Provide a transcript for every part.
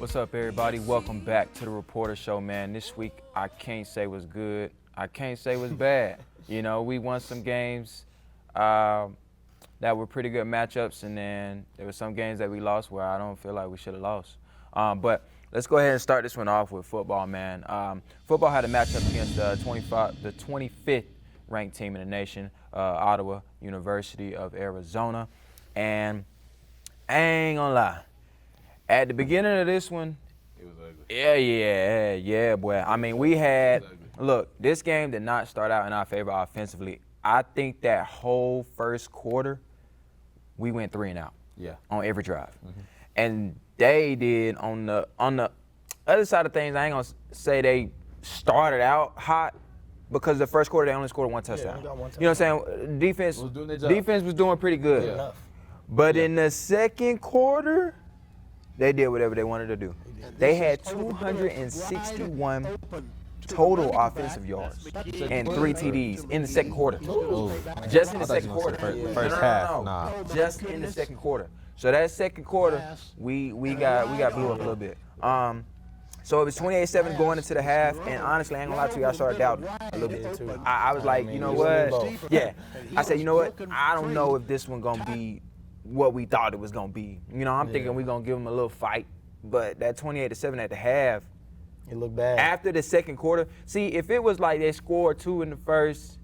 What's up, everybody? Welcome back to the Reporter Show, man. This week, I can't say was good. I can't say was bad. You know, we won some games that were pretty good matchups, and then there were some games that we lost where I don't feel like we should have lost. But let's go ahead and start this one off with football, man. Football had a matchup against the 25th ranked team in the nation, Ottawa University of Arizona. And I ain't gonna lie. At the beginning of this one, it was ugly. Yeah, boy. I mean, we had, look, this game did not start out in our favor offensively. I think that whole first quarter, we went 3 and out. Yeah. On every drive. Mm-hmm. And they did on the other side of things. I ain't gonna say they started out hot, because the first quarter they only scored one touchdown. Yeah, one touchdown. You know what I'm saying? Defense was doing pretty good. Yeah. But in the second quarter, they did whatever they wanted to do. They had 261 total offensive yards and 3 TDs in the second quarter. Just in the second quarter. First half, nah. Just in the second quarter. So that second quarter, we got blew up a little bit. So it was 28-7 going into the half, and honestly, I ain't gonna lie to you, I started doubting a little bit too. I was like, you know what? Yeah. I said, you know what? I don't know if this one gonna be what we thought it was gonna be. You know, I'm thinking we're gonna give them a little fight, but that 28-7 at the half, it looked bad. After the second quarter, see, if it was like they scored 2 in the first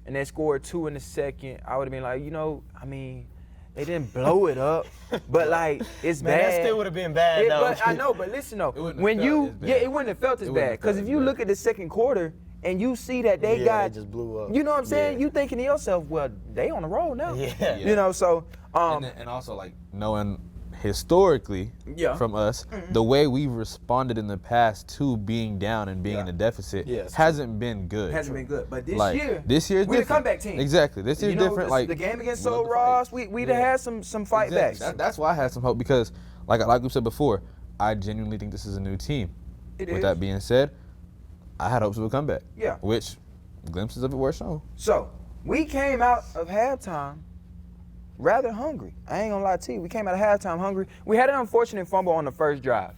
and they scored 2 in the second, I would have been like, you know, I mean, they didn't blow it up, but like it's Man, bad. that still would have been bad though. But I know, but listen though, it wouldn't have felt as bad, because if you look at the second quarter and you see that they they just blew up. You know what I'm saying? You thinking to yourself, well, they on the roll now. Yeah. You know, so and also like knowing historically from us, the way we've responded in the past to being down and being in a deficit hasn't been good. But this year, we're the comeback team. Exactly. This year's different. Like the game against Sol Ross, we'd have had some fight backs. That's why I had some hope, because like we said before, I genuinely think this is a new team. With that being said, I had hopes of a comeback. Yeah. Which glimpses of it were shown. So we came out of halftime rather hungry. I ain't gonna lie to you. We came out of halftime hungry. We had an unfortunate fumble on the first drive.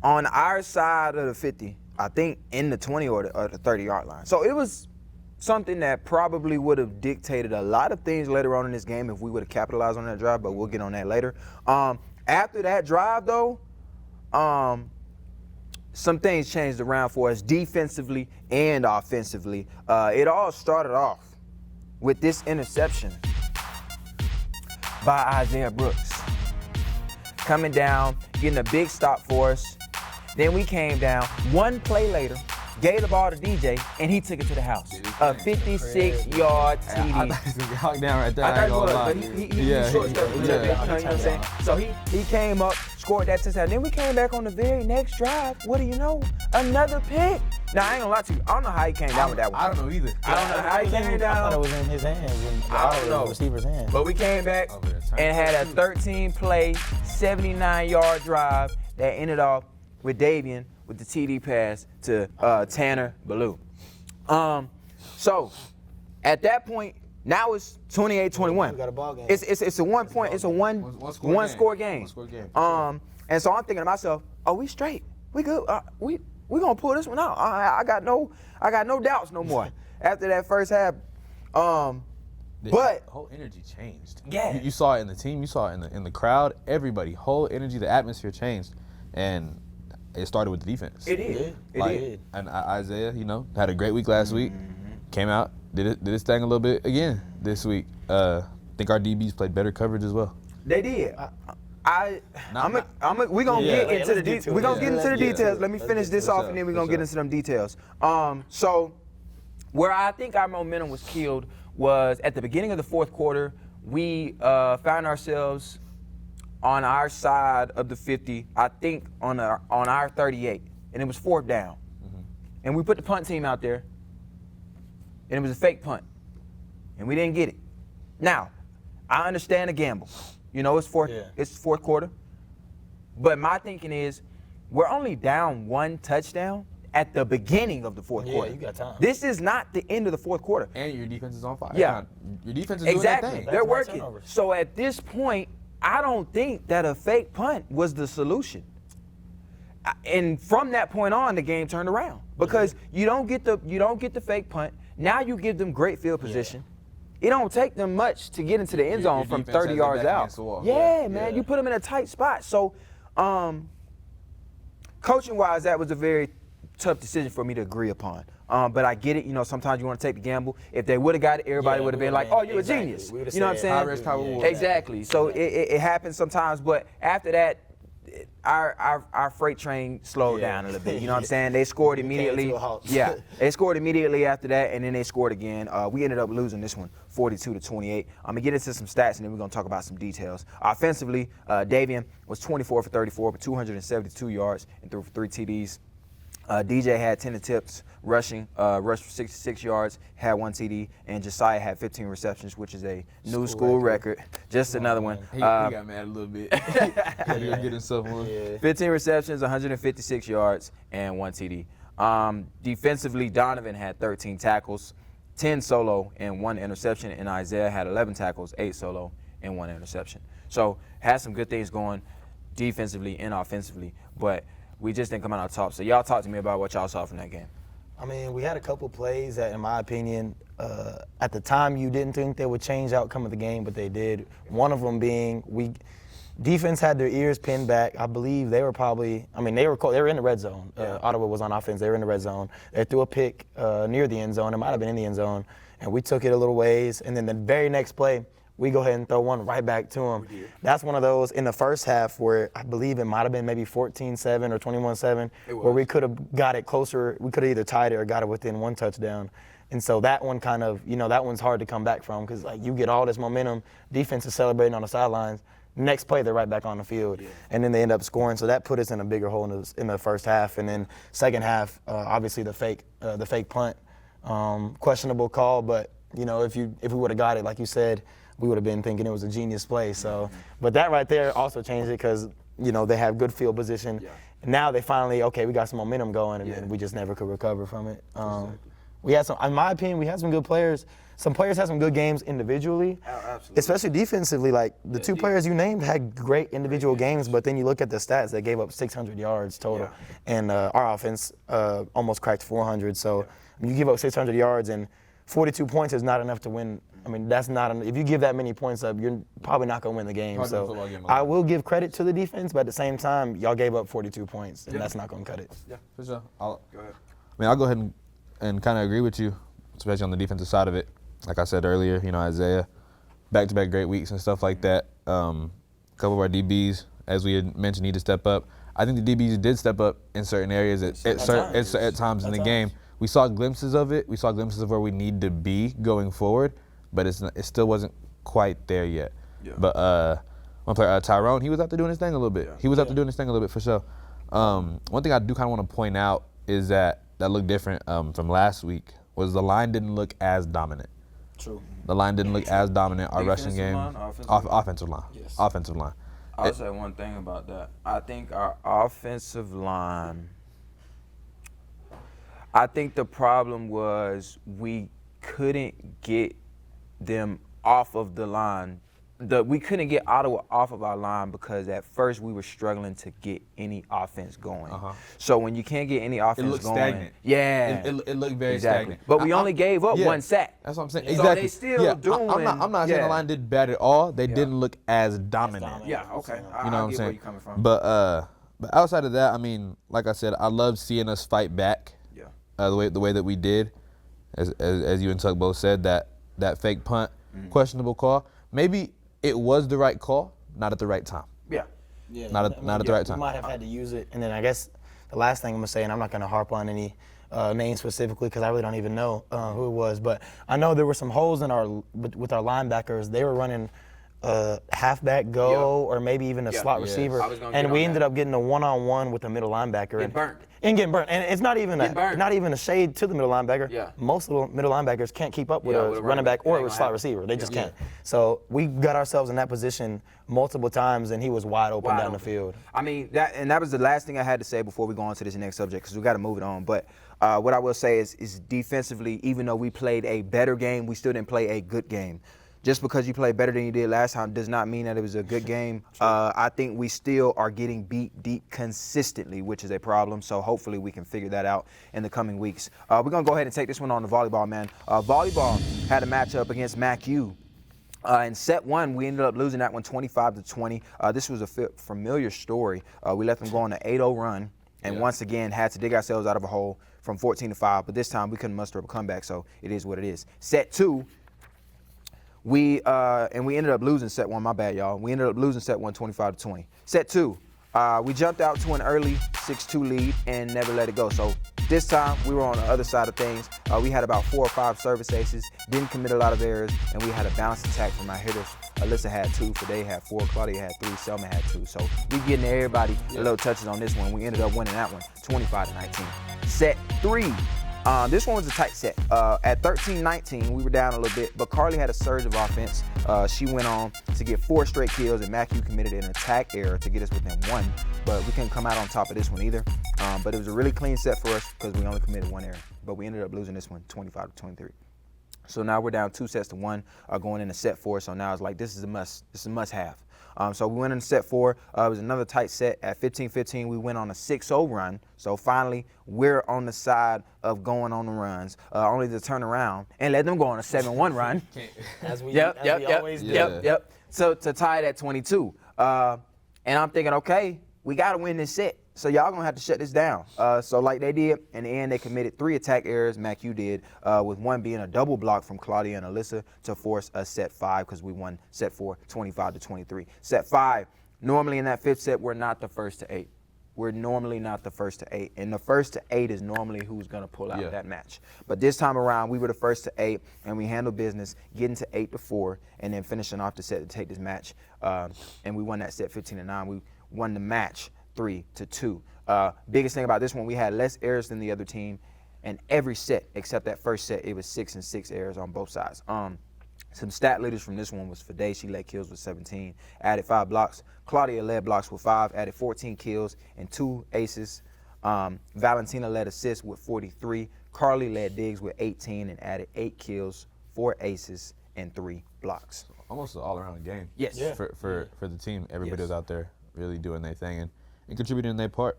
On our side of the 50, I think in the 20 or the 30-yard line. So it was something that probably would have dictated a lot of things later on in this game if we would have capitalized on that drive, but we'll get on that later. After that drive, though, some things changed around for us defensively and offensively. It all started off with this interception by Isaiah Brooks. Coming down, getting a big stop for us. Then we came down, one play later, gave the ball to DJ, and he took it to the house. A 56-yard TD. I thought he was going to get hawked down right there. I thought he was, but he short stuff a little bit, you know what I'm saying? So he came up, scored that touchdown. Then we came back on the very next drive. What do you know? Another pick. Now, I ain't gonna lie to you. I don't know how he came down with that one. I don't know either. I don't know how he came down. I thought it was in his hands. I don't know. The receiver's hands. But we came back and had a 13-play, 79-yard drive that ended off with Davian with the TD pass to Tanner Ballou. So at that point, now it's 28-21. We got a ball game. It's a 1 point. It's a one score game. And so I'm thinking to myself, oh, we straight. We good. We gonna pull this one out. I got no doubts no more after that first half. But whole energy changed. Yeah. You saw it in the team. You saw it in the crowd. Everybody, whole energy, the atmosphere changed, and it started with the defense. It did. And Isaiah, had a great week last week. Came out, did his thing a little bit again this week. I think our DBs played better coverage as well. They did. We're gonna get into the details. We're gonna get into the details. Let me finish this off, and then we're gonna get into some details. So where I think our momentum was killed was at the beginning of the fourth quarter. We found ourselves on our side of the 50, I think on our 38, and it was 4th down. And we put the punt team out there, and it was a fake punt, and we didn't get it. Now, I understand the gamble. It's fourth quarter. But my thinking is, we're only down 1 touchdown at the beginning of the fourth quarter. Yeah, you got time. This is not the end of the fourth quarter. And your defense is on fire. Yeah. Your defense is doing that thing. They're working. So at this point, I don't think that a fake punt was the solution. And from that point on, the game turned around because you don't get the fake punt. Now you give them great field position. It don't take them much to get into the end zone from 30 yards out. Yeah, man, you put them in a tight spot. So, coaching-wise, that was a very tough decision for me to agree upon. But I get it. You know, sometimes you want to take the gamble. If they would have got it, everybody would have been like, "Oh, you're a genius." You know what I'm saying? High risk, high reward. Exactly. So it happens sometimes. But after that, our freight train slowed down a little bit. You know what I'm saying? They scored immediately. Yeah, they scored immediately after that, and then they scored again. We ended up losing this one, 42-28. I'm gonna get into some stats, and then we're gonna talk about some details. Offensively, Davian was 24 for 34 for 272 yards and threw for 3 TDs. DJ had 10 attempts rushing, rushed for 66 yards, had 1 TD, and Josiah had 15 receptions, which is a new school record. Just another one. He got mad a little bit. He was getting something. 15 receptions, 156 yards, and 1 TD. Defensively, Donovan had 13 tackles, 10 solo, and 1 interception, and Isaiah had 11 tackles, 8 solo, and 1 interception. So had some good things going defensively and offensively, but we just didn't come out on top. So y'all talk to me about what y'all saw from that game. I mean, we had a couple plays that, in my opinion, at the time you didn't think they would change the outcome of the game, but they did. One of them being defense had their ears pinned back. I believe they were probably, they were in the red zone. Ottawa was on offense. They were in the red zone. They threw a pick near the end zone. It might have been in the end zone. And we took it a little ways. And then the very next play, we go ahead and throw one right back to him. That's one of those in the first half where I believe it might have been maybe 14-7 or 21-7, where we could have got it closer. We could have either tied it or got it within 1 touchdown. And so that one kind of, that one's hard to come back from because, you get all this momentum. Defense is celebrating on the sidelines. Next play, they're right back on the field. And then they end up scoring. So that put us in a bigger hole in the first half. And then second half, obviously the fake punt. Questionable call, but, if we would have got it, like you said, we would have been thinking it was a genius play. So, but that right there also changed it because, they have good field position. Now they finally, we got some momentum going, and then we just never could recover from it. We had some, in my opinion, we had some good players. Some players had some good games individually, especially defensively. Like the 2 players you named had great individual games, but then you look at the stats, they gave up 600 yards total. And our offense almost cracked 400. So you give up 600 yards and 42 points is not enough to win. That's not enough. If you give that many points up, you're probably not going to win the game. So I will give credit to the defense, but at the same time, y'all gave up 42 points, and that's not going to cut it. Yeah, for sure. Go ahead. I'll go ahead and kind of agree with you, especially on the defensive side of it. Like I said earlier, Isaiah, back-to-back great weeks and stuff like that. A couple of our DBs, as we had mentioned, need to step up. I think the DBs did step up in certain areas at times in the game. We saw glimpses of it. We saw glimpses of where we need to be going forward, but it still wasn't quite there yet. But one player, Tyrone, he was out there doing his thing a little bit. He was out there doing his thing a little bit for sure. One thing I do kind of want to point out is that looked different from last week was the line didn't look as dominant. True. The line didn't look as dominant. Our rushing game, offensive line. Yes. Offensive line. I'll say one thing about that. I think our offensive line, I think the problem was we couldn't get them off of the line. We couldn't get Ottawa off of our line because at first we were struggling to get any offense going. So when you can't get any offense it looked going, stagnant. It looked very stagnant. But we only gave up 1 sack. That's what I'm saying. So Exactly. they still doing. I'm not saying the line did bad at all. They didn't look as dominant. Yeah. Okay. You know what I'm saying? Where you're coming from. But outside of that, like I said, I love seeing us fight back. The way that we did, as you and Tuck both said, that fake punt, questionable call. Maybe it was the right call, not at the right time. Not at the right time. We might have had to use it. And then I guess the last thing I'm going to say, and I'm not going to harp on any names specifically because I really don't even know who it was, but I know there were some holes with our linebackers. They were running halfback go or maybe even a slot receiver. And we ended up getting a one-on-one with the middle linebacker. Getting burnt. And it's not even a shade to the middle linebacker. Most of the middle linebackers can't keep up with a running back or a slot receiver. They just can't. So we got ourselves in that position multiple times, and he was wide open down the field. That was the last thing I had to say before we go on to this next subject because we got to move it on. But what I will say is defensively, even though we played a better game, we still didn't play a good game. just because you play better than you did last time does not mean that it was a good game. I think we still are getting beat deep consistently, which is a problem. So hopefully we can figure that out in the coming weeks. We're going to go ahead and take this one on to volleyball, man. Volleyball had a matchup against MacU. In set one, we ended up losing that one 25-20. This was a familiar story. We let them go on an 8-0 run, and once again had to dig ourselves out of a hole from 14-5. But this time we couldn't muster up a comeback, so it is what it is. Set two, we ended up losing set one. My bad, y'all. We ended up losing set one 25-20. Set two, we jumped out to an early 6-2 lead and never let it go. So this time we were on the other side of things. We had about 4 or 5 service aces, didn't commit a lot of errors, and we had a balanced attack from our hitters. Alyssa had 2, Fade had 4, Claudia had 3, Selma had 2. So we getting everybody a little touches on this one. We ended up winning that one 25-19. Set 3. This one was a tight set. At 13-19, we were down a little bit, but Carly had a surge of offense. She went on to get 4 straight kills, and MacU committed an attack error to get us within 1, but we couldn't come out on top of this one either. But it was a really clean set for us because we only committed 1 error, but we ended up losing this one 25-23. So now we're down 2-1 going into set 4. So now it's like, this is a must. This is a must-have. So we went into set 4. It was another tight set. At 15-15, we went on a 6-0 run. So finally, we're on the side of going on the runs, only to turn around and let them go on a 7-1 run. As we always do. Yep. So to tie it at 22. And I'm thinking, okay, we got to win this set. So y'all gonna have to shut this down. So like they did, in the end they committed 3 attack errors, MacU did, with 1 being a double block from Claudia and Alyssa to force a set 5 because we won set 4, 25-23. Set 5, normally in that 5th set, we're not the first to 8. We're normally not the first to 8. And the first to 8 is normally who's gonna pull out that match. But this time around, we were the first to 8 and we handled business, getting to 8-4 and then finishing off the set to take this match. And we won that set 15-9. We won the match 3-2. Biggest thing about this one, we had less errors than the other team, and every set except that first set, it was 6 and 6 errors on both sides. Some stat leaders from this one was Fade. She led kills with 17, added 5 blocks. Claudia led blocks with 5, added 14 kills and 2 aces. Valentina led assists with 43. Carly led digs with 18 and added 8 kills, 4 aces, and 3 blocks. Almost an all-around game. Yes. Yeah. For the team. Everybody was out there really doing their thing and contributing their part.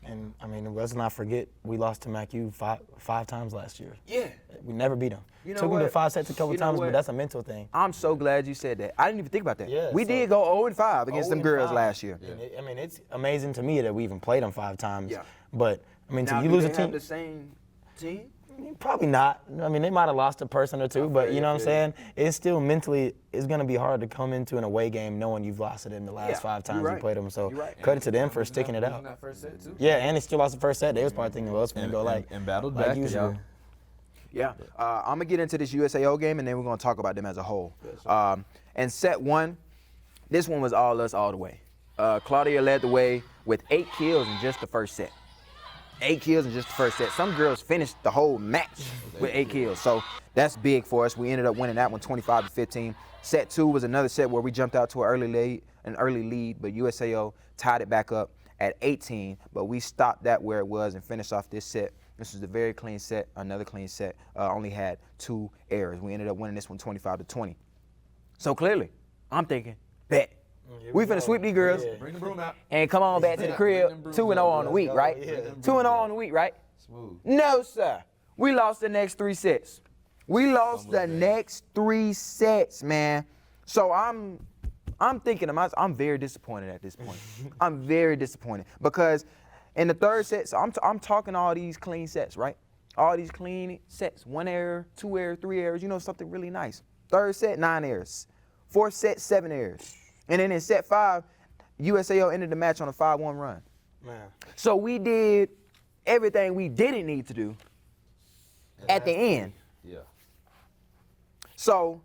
And I mean, let's not forget, we lost to MacU five times last year. Yeah. We never beat them. You know Took them to what? 5 sets a couple You know times, what? but that's a mental thing. I'm so glad you said that. I didn't even think about that. Yeah, we so- did go 0-5 against them girls 0-5. last year. And I mean, it's amazing to me that we even played them 5 times. Yeah. But I mean, Now, so you do lose they a have team. the same team? Probably not. I mean, they might have lost a person or two, but you know what I'm saying? It's still mentally, it's going to be hard to come into an away game knowing you've lost it in the last 5 times you're you right. played them. So You're right. credit to them for sticking it out. That first set too. Yeah, and they still lost the first set. They was probably thinking, well, it's going to go like and battled like back. usual. Yeah. I'm going to get into this USAO game, and then we're going to talk about them as a whole. And set 1, this one was all us all the way. Claudia led the way with 8 kills in just the first set. 8 kills in just the first set. Some girls finished the whole match with 8 kills. So that's big for us. We ended up winning that one 25-15. Set 2 was another set where we jumped out to an early lead, but USAO tied it back up at 18, but we stopped that where it was and finished off this set. This was a very clean set, another clean set. Only had 2 errors. We ended up winning this one 25-20. So clearly, I'm thinking, bet. We finna sweep these girls Bring the broom out. and come on back to the crib. 2-0 on the week, right? 2-0 on the week, right? Smooth. No, sir. We lost the next 3 sets. We lost the next 3 sets, man. So I'm thinking to myself, I'm very disappointed at this point. I'm very disappointed because in the 3rd set, so I'm talking all these clean sets, right? All these clean sets. 1 error, 2 errors, 3 errors. You know, something really nice. 3rd set, 9 errors. 4th set, 7 errors. And then in set 5, USAO ended the match on a 5-1 run. Man. So we did everything we didn't need to do at the end. Yeah. So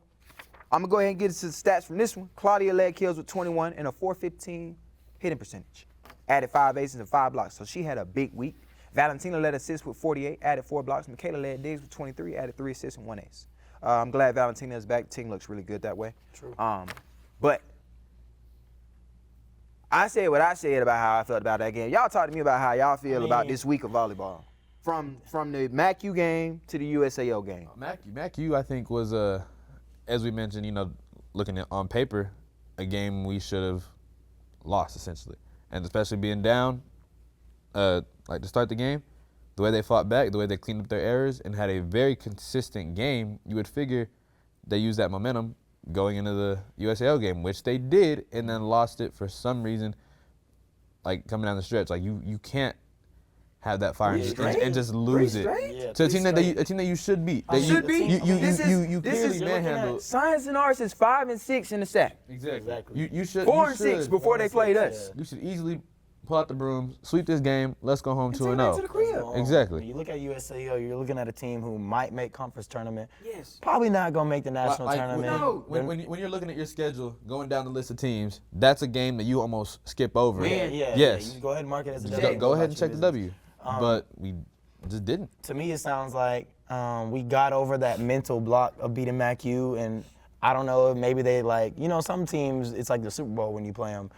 I'm going to go ahead and get into the stats from this one. Claudia led kills with 21 and a 415 hitting percentage. Added 5 aces and 5 blocks, so she had a big week. Valentina led assists with 48, added 4 blocks. Michaela led digs with 23, added 3 assists and 1 ace. I'm glad Valentina is back. The team looks really good that way. True. But I said what I said about how I felt about that game. Y'all talk to me about how y'all feel about this week of volleyball. From the MacU game to the USAO game. MacU, I think, was as we mentioned, looking at on paper, a game we should have lost essentially, and especially being down, to start the game, the way they fought back, the way they cleaned up their errors, and had a very consistent game, you would figure they used that momentum going into the USAO game, which they did, and then lost it for some reason, coming down the stretch. You can't have that fire and just lose it to a team that you should beat. Should be. You clearly manhandled. Science and Arts is 5 and 6 in the sack. Exactly. You should 4 and 6 before they played us. You should easily pull out the broom, sweep this game. Let's go home 2-0. When Exactly. you look at USAO, you're looking at a team who might make conference tournament. Yes. Probably not gonna make the national tournament. No. When you're looking at your schedule, going down the list of teams, that's a game that you almost skip over. Yeah. Yes. You go ahead and mark it as a Just W. go ahead and check the W. But we just didn't. To me, it sounds like we got over that mental block of beating MACU, and I don't know, maybe they some teams, it's like the Super Bowl when you play them,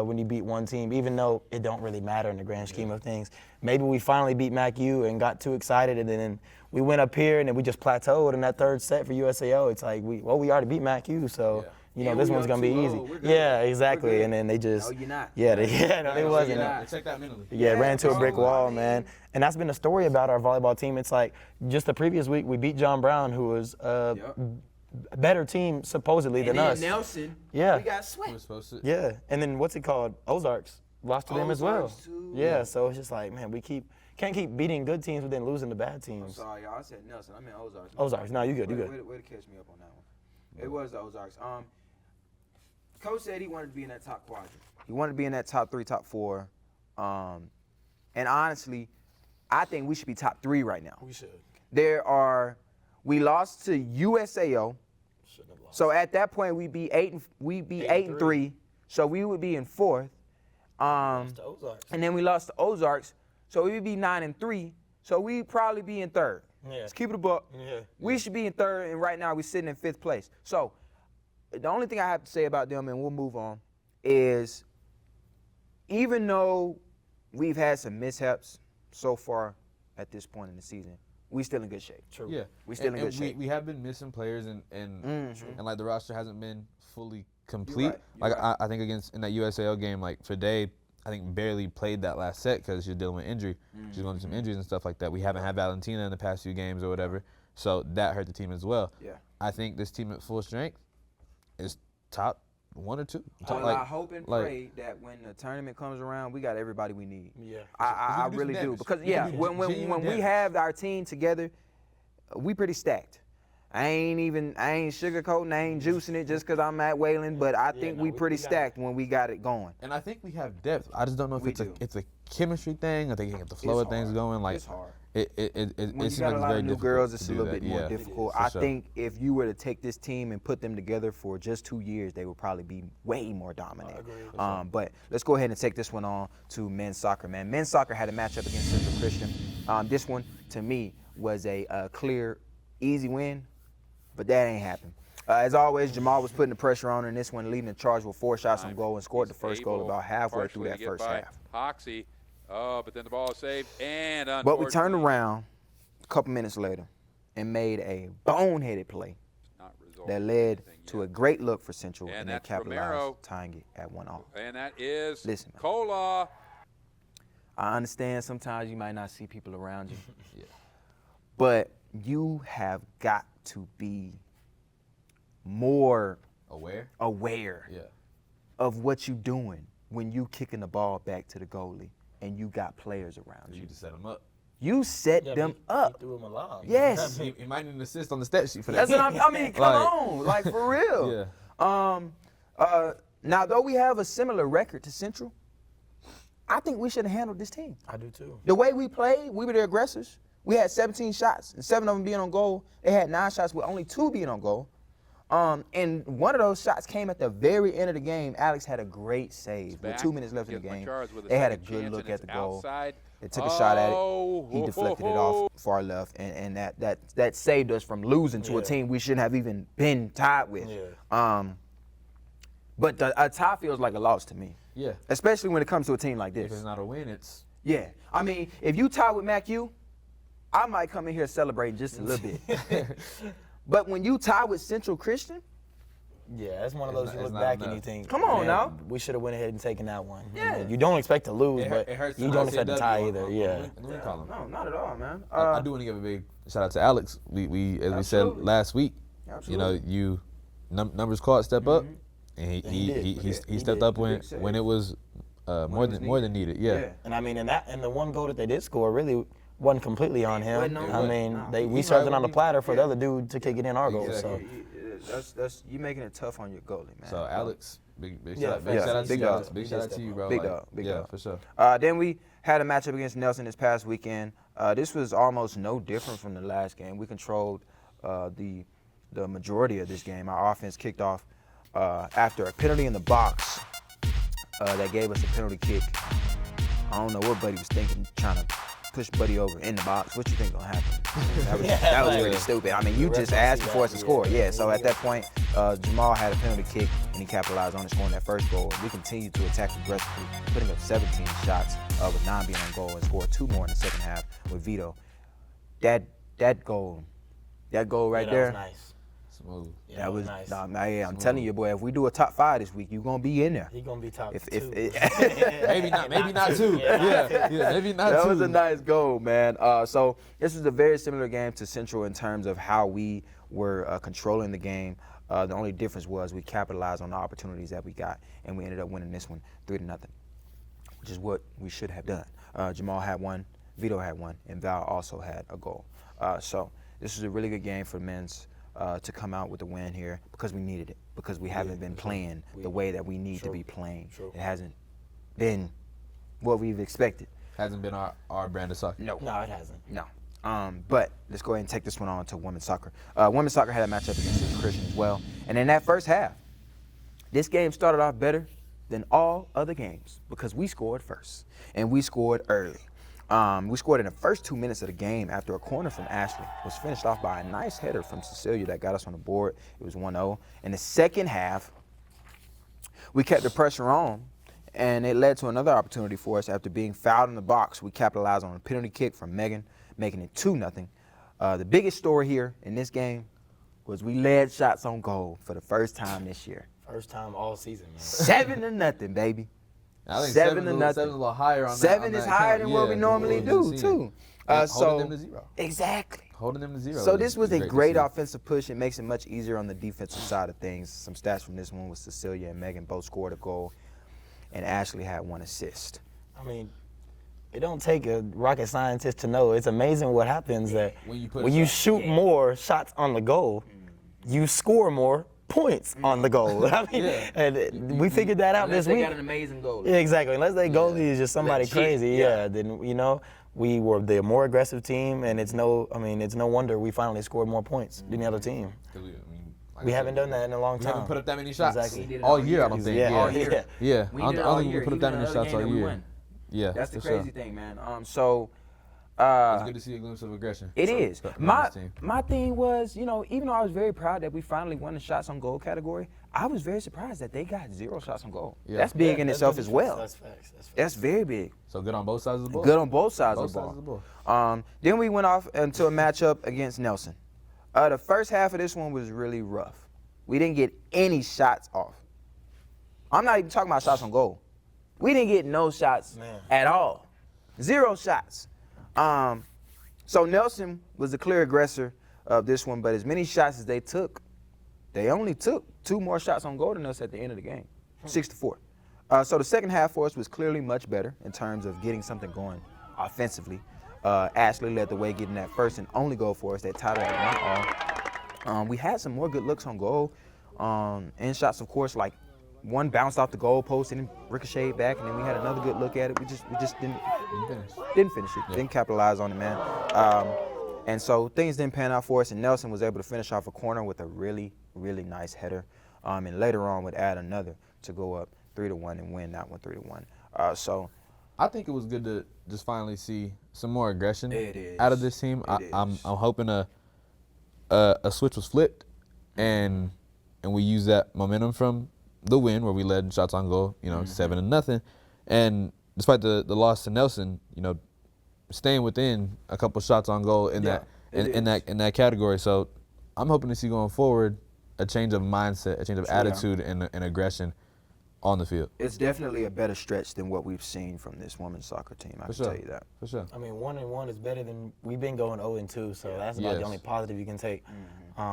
when you beat one team, even though it don't really matter in the grand scheme of things. Maybe we finally beat MACU and got too excited, and then we went up here and then we just plateaued in that third set for USAO. It's like, we already beat MACU, so. This one's gonna be easy. Yeah, exactly. And then they just. No, you're not. Yeah, they wasn't. Check that mentally. Yeah, ran into a brick wall, man. And that's been the story about our volleyball team. It's like just the previous week we beat John Brown, who was a better team supposedly than us. Nelson. Yeah. We got swept. Yeah, and then what's it called? Ozarks lost to them as well. Ozarks, too. Yeah, so it's just like, man, can't keep beating good teams but then losing to bad teams. Sorry, y'all. I said Nelson. I meant Ozarks. Ozarks. No, you good. Way to catch me up on that one. It was the Ozarks. Coach said he wanted to be in that top quadrant. He wanted to be in that top 3, top 4. And honestly, I think we should be top 3 right now. We should. We lost to USAO. Shouldn't have lost. So at that point we be 8 and 3. So we would be in 4th. Lost to Ozarks. And then we lost to Ozarks. So we would be 9 and 3. So we'd probably be in 3rd. Yeah. Let's keep it a buck. Yeah. We should be in 3rd, and right now we're sitting in 5th place. So the only thing I have to say about them, and we'll move on, is even though we've had some mishaps so far at this point in the season, we still in good shape. True. Yeah, we still in good shape. We have been missing players, and the roster hasn't been fully complete. You're right. I think in that USAO game, for Day, I think barely played that last set because she's dealing with injury. She's going through some injuries and stuff like that. We haven't had Valentina in the past few games or whatever, so that hurt the team as well. Yeah. I think this team at full strength is top 1 or 2. I hope and pray that when the tournament comes around, we got everybody we need. Yeah. I really do. Because, when we have our team together, we pretty stacked. I ain't sugarcoating, I ain't juicing it just because I'm at Wayland, but I think we pretty stacked when we got it going. And I think we have depth. I just don't know if it's a chemistry thing, or they can get the flow of things going. It's hard. It When you seems got like a it's lot very of new difficult girls, to it's a do little that. bit more Yeah, difficult. for I sure. think if you were to take this team and put them together for just 2 years, they would probably be way more dominant. I agree. But let's go ahead and take this one on to men's soccer, man. Men's soccer had a matchup against Central Christian. This one, to me, was a clear, easy win, but that ain't happened. As always, Jamal was putting the pressure on her in this one, leading the charge with 4 shots on goal and scored the first goal about halfway through that first half. Hoxie, but then the ball is saved, and But we turned around a couple minutes later and made a boneheaded play that led to a great look for Central, and they capitalized, tying it at 1-1. And that is Listen, man. Cola. I understand sometimes you might not see people around you, but you have got to be more Aware? of what you doing when you kicking the ball back to the goalie and you got players around You you. just set them up. You set them up. He threw him a lob. Yes. He might need an assist on the stat sheet for that. That's what I mean, come on, for real. Yeah. Now, though we have a similar record to Central, I think we should have handled this team. I do too. The way we played, we were the aggressors. We had 17 shots, and 7 of them being on goal. They had 9 shots with only 2 being on goal. And one of those shots came at the very end of the game. Alex had a great save with 2 minutes left in the game. With They had a second good chance, look and at the it's goal. outside. They took a shot at it. He deflected it off far left, and that saved us from losing to a team we shouldn't have even been tied with. Yeah. But a tie feels like a loss to me. Yeah. Especially when it comes to a team like If it's this. not a win, it's Yeah. I mean, if you tie with MACU, I might come in here celebrating just a little bit. But when you tie with Central Christian, Yeah, that's one of those It's you look not back enough. and you think, Come on man, now. we should have went ahead and taken that one. Yeah. You don't expect to lose, It but hurts you to don't not see a expect to W tie on- either. on- Yeah. on the win column. no, not at all, man. I do want to give a big shout out to Alex. We as we said Absolutely. last week, Absolutely. you numbers caught step up, and he did. he He stepped did. up Big save. when it was more than needed. Yeah. And I mean, and the one goal that they did score really wasn't completely on him. wasn't on I him. mean, No. we He served it right on the when he- platter for the yeah. other dude to kick it in our goal. Exactly. So That's you making it tough on your goalie, man. So Alex, big Yeah, shout, big yeah. shout out to Big you. dog. Alex. Big shout out to you, bro. Big Like, dog, big yeah, dog. for sure. Then we had a matchup against Nelson this past weekend. This was almost no different from the last game. We controlled the majority of this game. Our offense kicked off after a penalty in the box that gave us a penalty kick. I don't know what Buddy was thinking, trying to push Buddy over in the box. What you think gonna happen? That was pretty stupid. I mean, you just asked for us to score. Yeah, so at that point, Jamal had a penalty kick, and he capitalized on it, scoring that first goal. And we continued to attack aggressively, putting up 17 shots with 9 being on goal, and scored 2 more in the second half with Vito. That goal right that there. was nice. Smooth. Yeah, That was nice. nah, man, I'm telling you, boy. If we do a top 5 this week, you gonna be in there. He gonna be top If two. Maybe not two. Yeah, maybe not That two. was a nice goal, man. So this was a very similar game to Central in terms of how we were controlling the game. The only difference was we capitalized on the opportunities that we got, and we ended up winning this one 3-0, which is what we should have done. Jamal had 1, Vito had 1, and Val also had a goal. So this was a really good game for men's to come out with a win here because we needed it, because we haven't been playing the way that we need to be playing. It hasn't been what we've expected. Hasn't been our brand of soccer. No. No, it hasn't. No. But let's go ahead and take this one on to women's soccer. Women's soccer had a matchup against Central Christian as well. And in that first half, this game started off better than all other games because we scored first, and we scored early. We scored in the first 2 minutes of the game after a corner from Ashley was finished off by a nice header from Cecilia that got us on the board. It was 1-0. In the second half, we kept the pressure on, and it led to another opportunity for us after being fouled in the box. We capitalized on a penalty kick from Megan, making it 2-0. The biggest story here in this game was we led shots on goal for the first time this year. First time all season, man. 7-0, baby. I think 7-0. 7's a little higher on that. 7 on is that higher count. than what we Yeah, normally what do, we've been seeing. too. Holding them to 0. Exactly. Holding them to 0. So this was a to great see. offensive push. It makes it much easier on the defensive side of things. Some stats from this one was Cecilia and Megan both scored a goal, and Ashley had 1 assist. I mean, it don't take a rocket scientist to know. It's amazing what happens that When you shoot more shots on the goal, you score more points on the goal. I mean, and we figured that out this week. amazing goal. Yeah, exactly. Unless their goalie is just somebody Legit, crazy, yeah. then we were the more aggressive team, and it's no wonder we finally scored more points than the other team. We haven't done that in a long We time. haven't put up that many shots Exactly. all year. I don't think. Yeah, Yeah, all year. Yeah, We I did it don't all think we year, put up even that in many the other shots all game that we year. won. Yeah, That's the for sure. crazy thing, man. It's good to see a glimpse of aggression. It is. from My this team. my thing was, even though I was very proud that we finally won the shots on goal category, I was very surprised that they got 0 shots on goal. Yeah. That's big in That's itself good as defense. well. That's facts. That's facts. That's very big. So good on both sides of the ball. Good on both sides Both of the sides of the ball. ball. Then we went off into a matchup against Nelson. The first half of this one was really rough. We didn't get any shots off. I'm not even talking about shots on goal. We didn't get no shots at all. 0 shots. So Nelson was the clear aggressor of this one, but as many shots as they took, they only took 2 more shots on goal than us at the end of the game, 6-4. So the second half for us was clearly much better in terms of getting something going offensively. Ashley led the way, getting that first and only goal for us that tied it at 1-1. We had some more good looks on goal, and shots, of course, like one bounced off the goal post and then ricocheted back, and then we had another good look at it. We just didn't finish it. Didn't capitalize on it, man. And so things didn't pan out for us, and Nelson was able to finish off a corner with a really, really nice header, and later on would add another to go up 3-1 and win that one 3-1. So I think it was good to just finally see some more aggression It is. out of this team. I'm hoping a switch was flipped, and we used that momentum from the win where we led in shots on goal, 7-0, and despite the loss to Nelson, staying within a couple shots on goal in that category. So I'm hoping to see going forward a change of mindset, a change of attitude and aggression on the field. It's definitely a better stretch than what we've seen from this women's soccer team. I can tell you that. For sure. I mean, 1-1 is better than we've been going 0-2, so that's about the only positive you can take.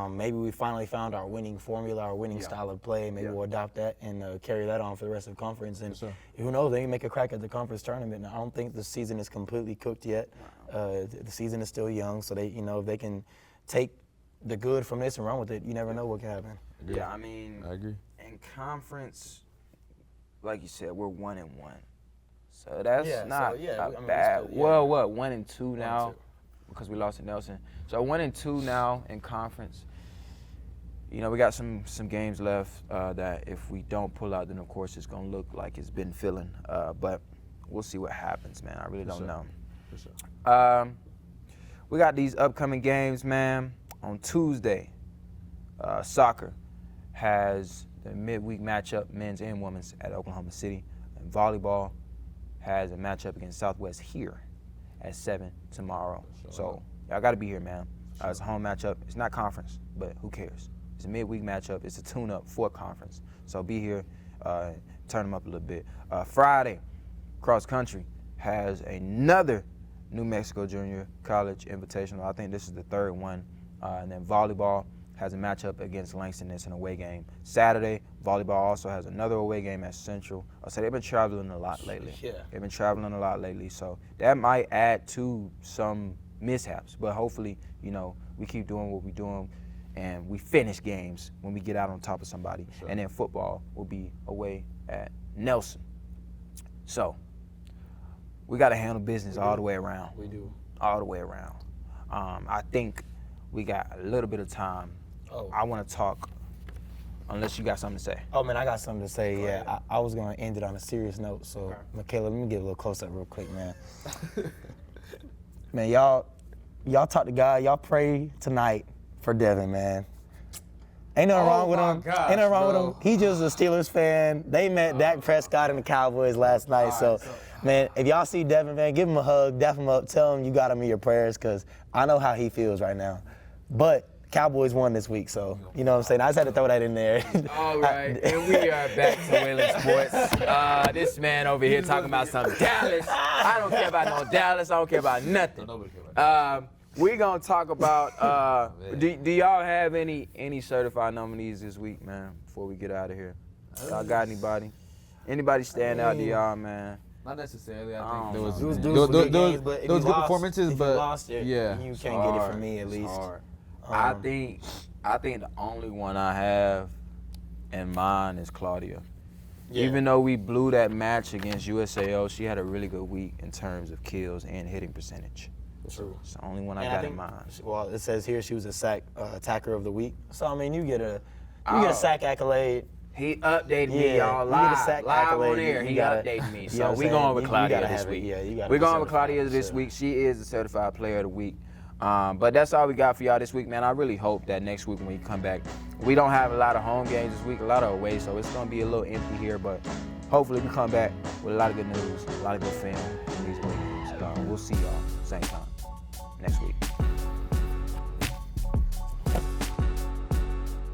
Maybe we finally found our winning formula, our winning style of play. Maybe we'll adopt that and carry that on for the rest of the conference. And who knows, they can make a crack at the conference tournament. Now, I don't think the season is completely cooked yet. The season is still young, so they, if they can take the good from this and run with it, you never know what can happen. Yeah, I mean, I agree. In conference, like you said, we're 1-1, so that's not bad. Well, what 1-2 now, because we lost to Nelson. So 1-2 now in conference. We got some games left that if we don't pull out, then of course it's gonna look like it's been filling. But we'll see what happens, man. I really don't know. For sure. We got these upcoming games, man. On Tuesday, soccer has the midweek matchup, men's and women's, at Oklahoma City. And volleyball has a matchup against Southwest here at 7 tomorrow. So y'all got to be here, man. It's a home matchup. It's not conference, but who cares? It's a midweek matchup. It's a tune-up for conference. So be here, turn them up a little bit. Friday, cross country has another New Mexico Junior College Invitational. I think this is the third one. And then volleyball has a matchup against Langston. It's an away game. Saturday, volleyball also has another away game at Central. So they've been traveling a lot lately. They've been traveling a lot lately. So that might add to some mishaps. But hopefully, we keep doing what we're doing and we finish games when we get out on top of somebody. Sure. And then football will be away at Nelson. So we got to handle business all the way around. We do. All the way around. I think we got a little bit of time. I want to talk, unless you got something to say. Oh, man, I got something to say, I was going to end it on a serious note. So, Michaela, let me get a little close-up real quick, man. Man, y'all talk to God. Y'all pray tonight for Devin, man. Ain't nothing wrong with him. Ain't nothing wrong with him. He just a Steelers fan. They met Dak Prescott and the Cowboys last night. So, man, if y'all see Devin, man, give him a hug, dap him up, tell him you got him in your prayers, because I know how he feels right now. But Cowboys won this week, so you know what I'm saying? I just had to throw that in there. All right, and we are back to Wayland Sports. This man over here talking about some Dallas. I don't care about no Dallas. I don't care about nothing. We're going to talk about, do y'all have any certified nominees this week, man, before we get out of here? Y'all got anybody? Anybody stand out to y'all, man? Not necessarily. I think there was good performances, but if you lost it, you can't get it from me at least. I think the only one I have in mind is Claudia. Yeah. Even though we blew that match against USAO, she had a really good week in terms of kills and hitting percentage. True. It's the only one I got in mind. Well, it says here she was a sack attacker of the week. So I mean, you get a sack accolade. He updated me, y'all, live on air. He updated me. So we going with Claudia this week. We're going with Claudia this week. She is the certified player of the week. But that's all we got for y'all this week, man. I really hope that next week when we come back, we don't have a lot of home games this week, a lot of away, so it's going to be a little empty here. But hopefully we come back with a lot of good news, a lot of good film in these weeks. We'll see y'all same time next week.